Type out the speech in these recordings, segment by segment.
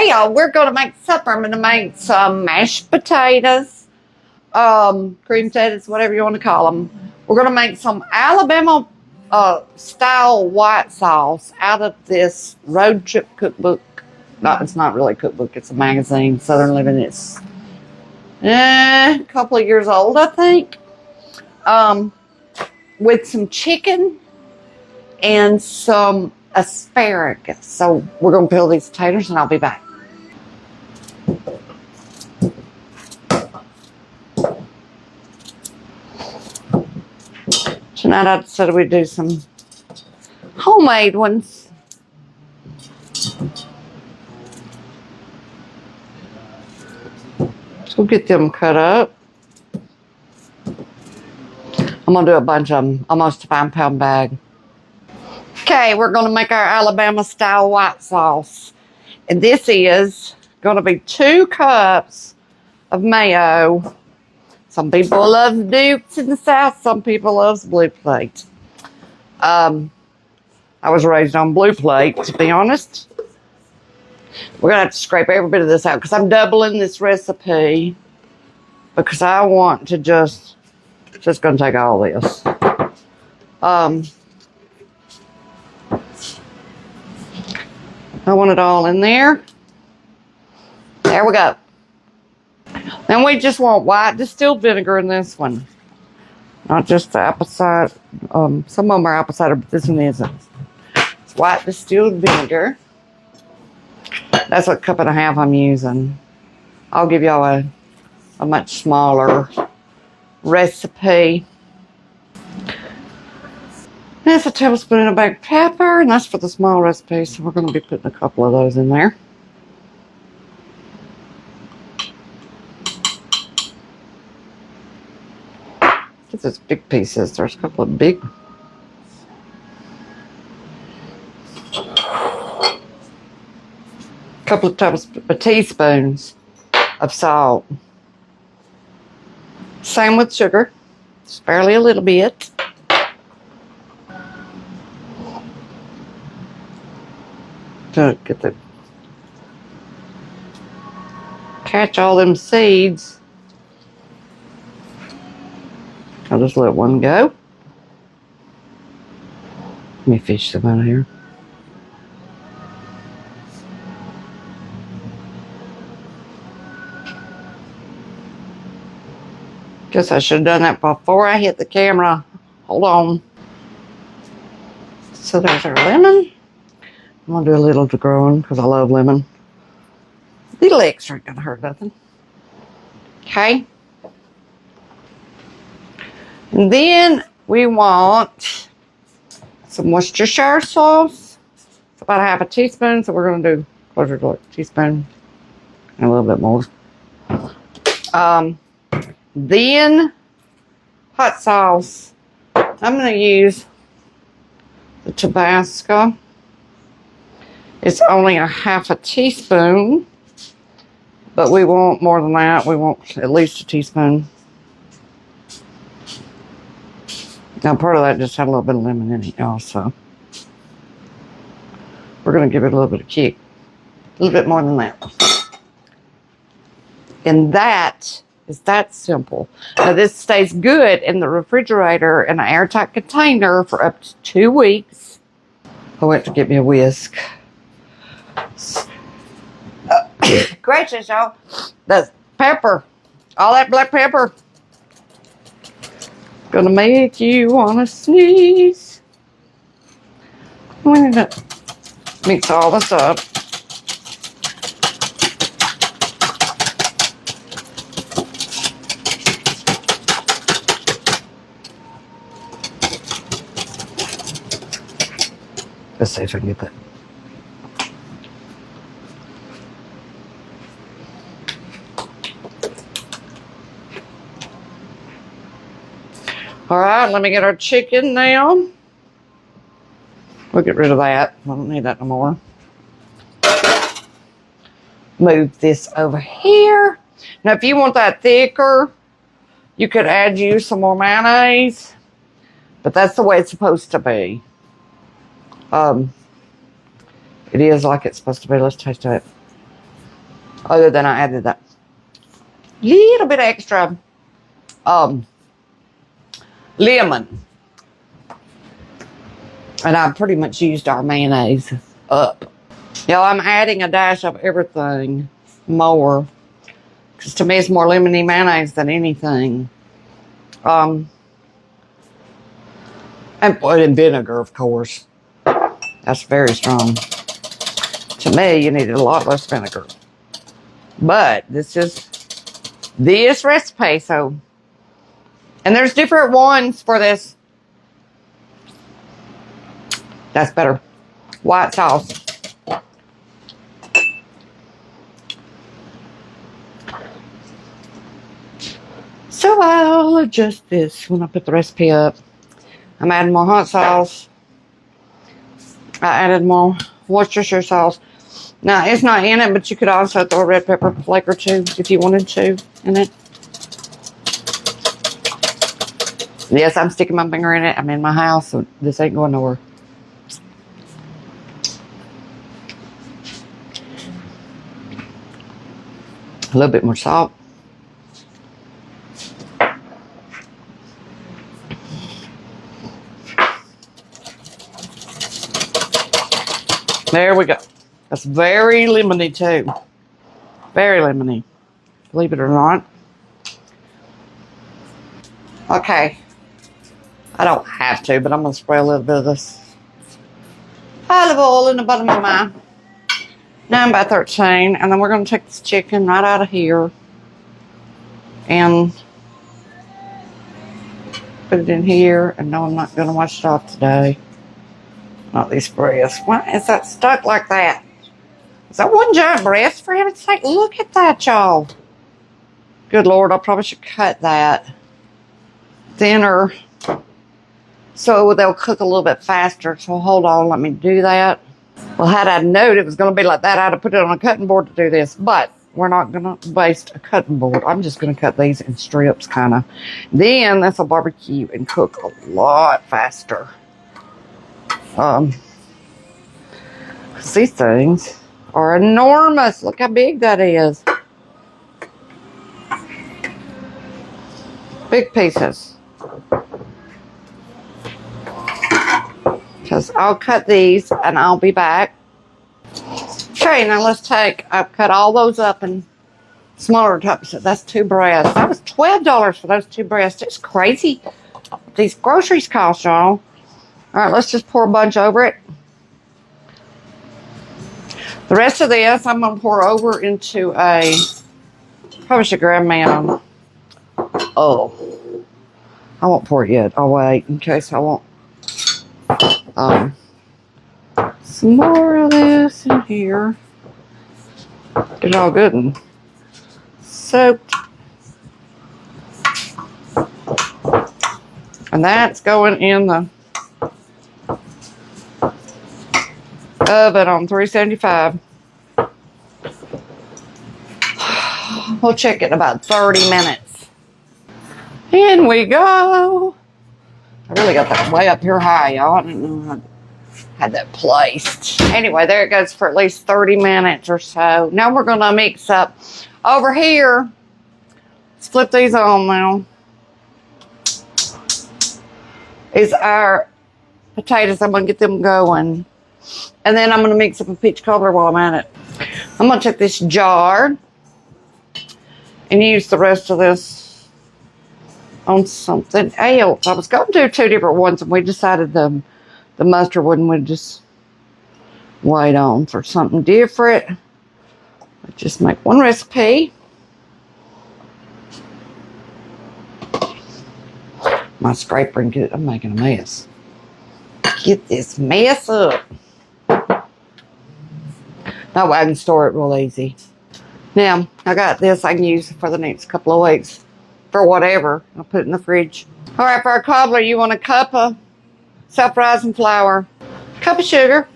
Hey y'all, we're going to make supper. I'm going to make some mashed potatoes, cream potatoes, whatever you want to call them. We're going to make some Alabama style white sauce out of this road trip cookbook. No, it's not really a cookbook. It's a magazine, Southern Living. It's a couple of years old, I think. With some chicken and some asparagus. So we're going to peel these potatoes and I'll be back. Tonight I decided we'd do some homemade ones. So we'll get them cut up. I'm going to do a bunch of them, almost a 5-pound bag. Okay, we're going to make our Alabama style white sauce. And this is going to be 2 cups of mayo. Some people love Dukes in the South. Some people love Blue Plate. I was raised on Blue Plate, to be honest. We're going to have to scrape every bit of this out because I'm doubling this recipe because I want to just going to take all this. I want it all in there. There we go. Then we just want white distilled vinegar in this one. Not just the apple cider. Some of them are apple cider, but this one isn't. It's white distilled vinegar. That's a 1.5 cups I'm using. I'll give y'all a much smaller recipe. That's a tablespoon of black pepper, and that's for the small recipe, so we're going to be putting a couple of those in there. This is big pieces. There's a couple of big. Couple of teaspoons of salt. Same with sugar. Just barely a little bit. To get the catch all them seeds. I'll just let one go. Let me fish them out of here. Guess I should have done that before I hit the camera. Hold on. So there's our lemon. I'm going to do a little to growing because I love lemon. Little extra ain't going to hurt nothing. Okay. And then we want some Worcestershire sauce. It's about 1/2 teaspoon, so we're going to do closer to a teaspoon and a little bit more. Then hot sauce. I'm going to use the Tabasco. It's only 1/2 teaspoon, but we want more than that. We want at least a teaspoon. Now, part of that just had a little bit of lemon in it, y'all, so we're going to give it a little bit of kick. A little bit more than that. And that is that simple. Now, this stays good in the refrigerator in an airtight container for up to 2 weeks. I went to get me a whisk. Gracious, y'all. That's pepper. All that black pepper. Gonna make you wanna sneeze. We need to mix all this up. Let's see if I can get that. All right, let me get our chicken now. We'll get rid of that. I don't need that no more. Move this over here. Now, if you want that thicker, you could use some more mayonnaise, but that's the way it's supposed to be. It is like it's supposed to be. Let's taste it. Other than I added that little bit extra lemon. And I pretty much used our mayonnaise up. Y'all, I'm adding a dash of everything more. Because to me, it's more lemony mayonnaise than anything. And vinegar, of course. That's very strong. To me, you needed a lot less vinegar. But this is this recipe, so. And there's different ones for this. That's better. White sauce. So I'll adjust this when I put the recipe up. I'm adding more hot sauce. I added more Worcestershire sauce. Now, it's not in it, but you could also throw a red pepper flake or two if you wanted to in it. Yes, I'm sticking my finger in it. I'm in my house, so this ain't going nowhere. A little bit more salt. There we go. That's very lemony too. Very lemony. Believe it or not. Okay. I don't have to, but I'm going to spray a little bit of this olive oil in the bottom of my 9x13. And then we're going to take this chicken right out of here and put it in here. And no, I'm not going to wash it off today. Not these breasts. Why is that stuck like that? Is that one giant breast, for heaven's sake? Look at that, y'all. Good Lord, I probably should cut that thinner so they'll cook a little bit faster. So hold on, let me do that. Well, had I known it was going to be like that, I'd have put it on a cutting board to do this. But we're not going to waste a cutting board. I'm just going to cut these in strips, kind of. Then this will barbecue and cook a lot faster. These things are enormous. Look how big that is. Big pieces. Because I'll cut these and I'll be back. Okay, now let's take, I've cut all those up in smaller types. That's 2 breasts. That was $12 for those 2 breasts. It's crazy what these groceries cost, y'all. All right, let's just pour a bunch over it. The rest of this, I'm going to pour over into a, probably should grab me on. Oh, I won't pour it yet. I'll wait in case I want some more of this in here. Get it all good and soaked. And that's going in the oven on 375. We'll check it in about 30 minutes. In we go. I really got that way up here high, y'all. I didn't know I had that placed. Anyway, there it goes for at least 30 minutes or so. Now we're going to mix up. Over here, let's flip these on now, is our potatoes. I'm going to get them going. And then I'm going to mix up a peach cobbler while I'm at it. I'm going to take this jar and use the rest of this on something else. I was going to do 2 different ones, and we decided the mustard one would just wait on for something different. Let's just make one recipe. My scraper and get it. I'm making a mess. Get this mess up. That way I can store it real easy. Now, I got this I can use for the next couple of weeks. For whatever. I'll put it in the fridge. Alright, for our cobbler, you want a cup of self-rising flour. A cup of sugar.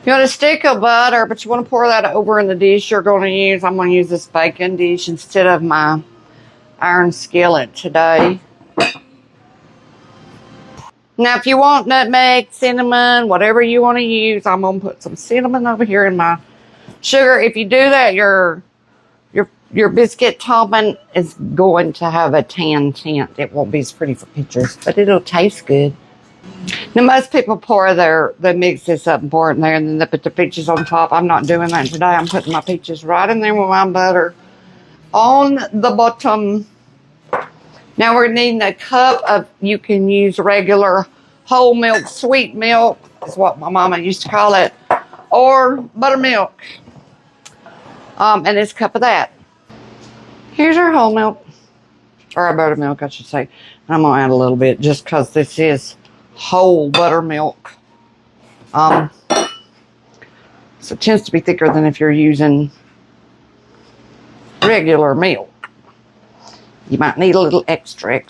You want a stick of butter, but you want to pour that over in the dish you're going to use. I'm going to use this baking dish instead of my iron skillet today. Now, if you want nutmeg, cinnamon, whatever you want to use, I'm going to put some cinnamon over here in my Sugar, if you do that, your biscuit topping is going to have a tan tint. It won't be as pretty for pictures, but it'll taste good. Now, most people they mix this up and pour it in there, and then they put the peaches on top. I'm not doing that today. I'm putting my peaches right in there with my butter on the bottom. Now we're needing a cup of, you can use regular whole milk, sweet milk, is what my mama used to call it, or buttermilk. And this cup of that. Here's our whole milk, or our buttermilk, I should say. And I'm gonna add a little bit just because this is whole buttermilk. So it tends to be thicker than if you're using regular milk. You might need a little extra.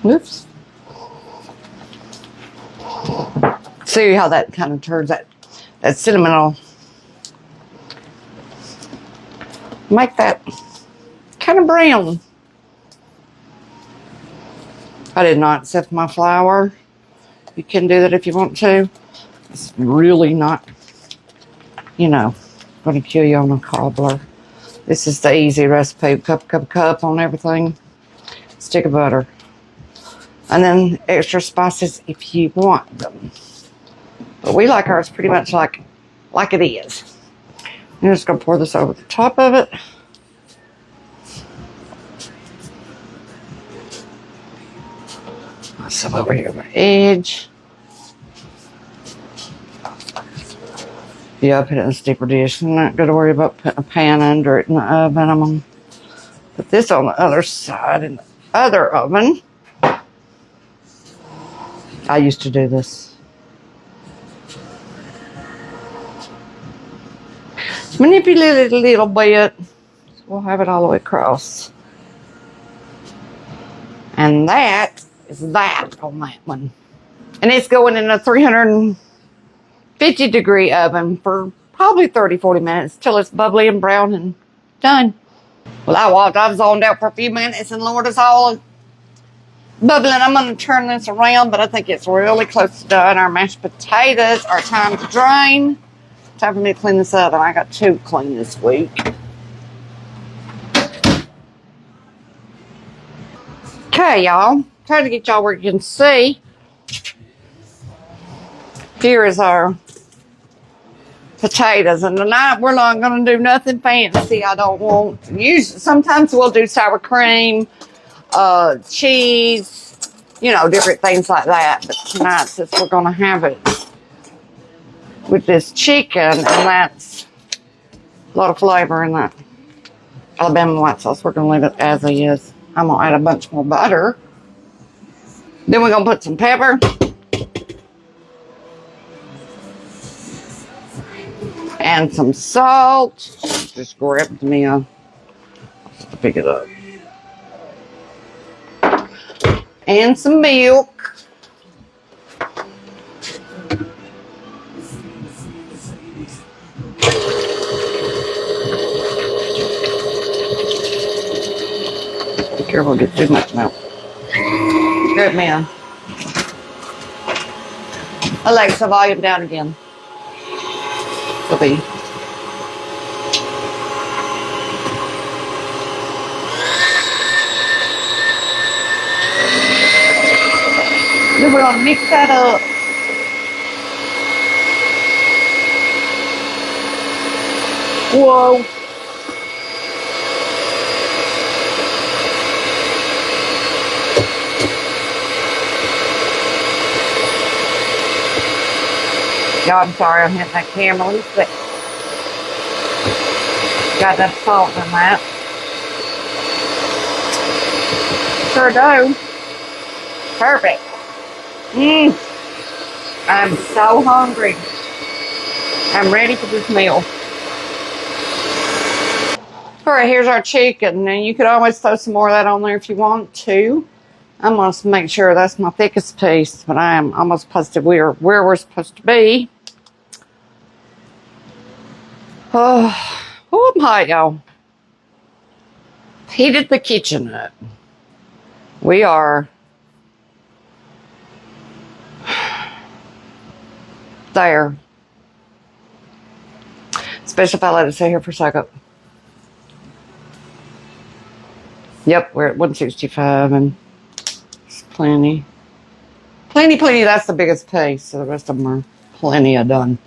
Oops. See how that kind of turns that cinnamon will make that kind of brown. I did not sift my flour. You can do that if you want to. It's really not, going to kill you on a cobbler. This is the easy recipe. Cup on everything. Stick of butter. And then extra spices if you want them. But we like ours pretty much like it is. I'm just going to pour this over the top of it. Some over here on the edge. Yeah, I put it in a steeper dish. I'm not going to worry about putting a pan under it in the oven. I'm going to put this on the other side in the other oven. I used to do this. Manipulate it a little bit. So we'll have it all the way across. And that is that on that one. And it's going in a 350-degree oven for probably 30-40 minutes till it's bubbly and brown and done. Well, I was zoned out for a few minutes, and Lord, it's all bubbling. I'm going to turn this around, but I think it's really close to done. Our mashed potatoes are time to drain. Time for me to clean this up, and I got 2 clean this week. Okay, y'all. Trying to get y'all where you can see. Here is our potatoes, and tonight we're not going to do nothing fancy. I don't want. Sometimes we'll do sour cream, cheese, different things like that. But tonight, since we're going to have it with this chicken, and that's a lot of flavor in that Alabama white sauce, we're going to leave it as it is. I'm going to add a bunch more butter. Then we're going to put some pepper. And some salt. Just grabbed me to pick it up. And some milk. Be careful, get too much milk. Good man. Alexa, volume down again. Be. Then we're going to mix that up. Whoa. Y'all, I'm sorry I'm hitting that camera. Got that salt in that. Sure do. Perfect. I'm so hungry. I'm ready for this meal. All right, here's our chicken. Now you could always throw some more of that on there if you want to. I'm going to make sure that's my thickest piece, but I am almost positive where we're supposed to be. Oh, I'm hot, y'all. Heated the kitchen up. We are There. Especially if I let it sit here for a second. Yep, we're at 165 and it's plenty. Plenty. That's the biggest piece. So the rest of them are plenty of done.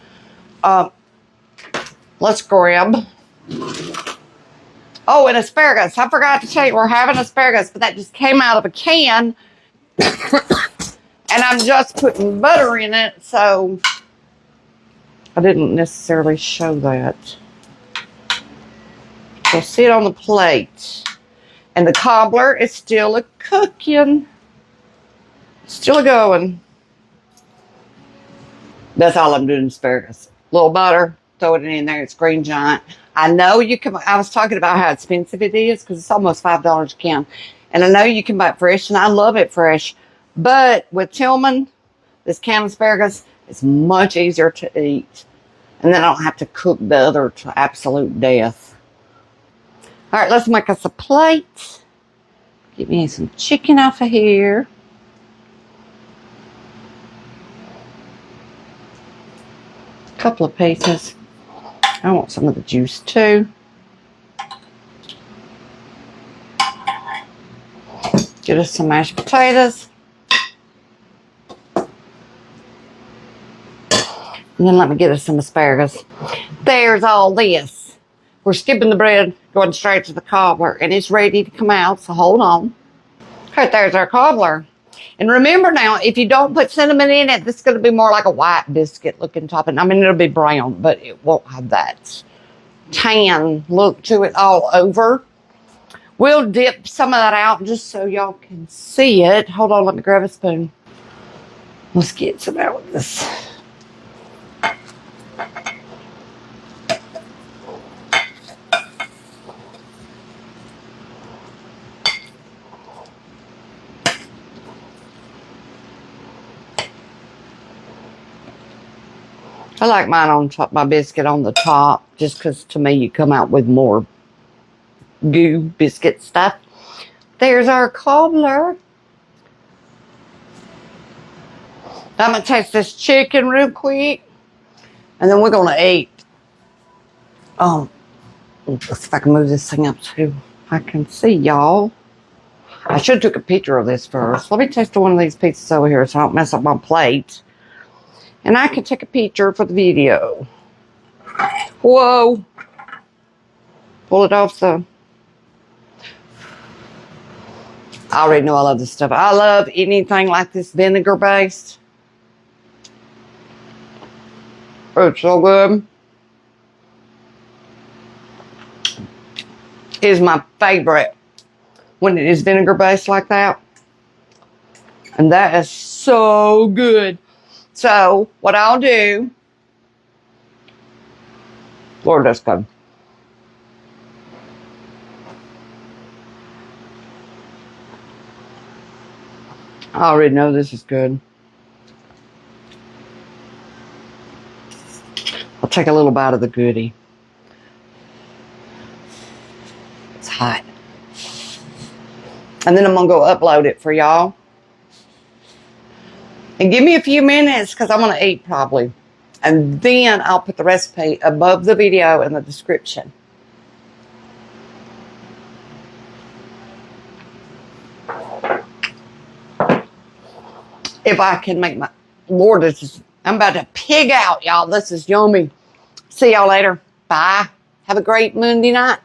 Let's grab. Oh, and asparagus. I forgot to tell you, we're having asparagus, but that just came out of a can. And I'm just putting butter in it, so I didn't necessarily show that. So sit on the plate. And the cobbler is still a cooking. Still a going. That's all I'm doing, asparagus. A little butter, throw it in there. It's Green Giant. I know you can, I was talking about how expensive it is because it's almost $5 a can. And I know you can buy it fresh, and I love it fresh. But with Tillman, this canned asparagus, it's much easier to eat. And then I don't have to cook the other to absolute death. All right, let's make us a plate. Get me some chicken off of here. A couple of pieces. I want some of the juice too. Get us some mashed potatoes. And then let me get us some asparagus. There's all this. We're skipping the bread, going straight to the cobbler, and it's ready to come out, so hold on. Okay, there's our cobbler. And remember now, if you don't put cinnamon in it, this is going to be more like a white biscuit looking topping. I mean, it'll be brown, but it won't have that tan look to it all over. We'll dip some of that out just so y'all can see it. Hold on, let me grab a spoon. Let's get some out of this. I like mine on top, my biscuit on the top, just because to me you come out with more goo biscuit stuff. There's our cobbler. I'm going to taste this chicken real quick, and then we're going to eat. Let's see if I can move this thing up too. I can see y'all. I should have took a picture of this first. Let me taste one of these pieces over here so I don't mess up my plate. And I can take a picture for the video. Whoa. Pull it off the... I already know I love this stuff. I love anything like this vinegar based. Oh, it's so good. It is my favorite when it is vinegar based like that. And that is so good. So, what I'll do, Lord, that's good. I already know this is good. I'll take a little bite of the goodie. It's hot. And then I'm going to go upload it for y'all. And give me a few minutes because I want to eat probably. And then I'll put the recipe above the video in the description. If I can make my... Lord, this is... I'm about to pig out, y'all. This is yummy. See y'all later. Bye. Have a great Monday night.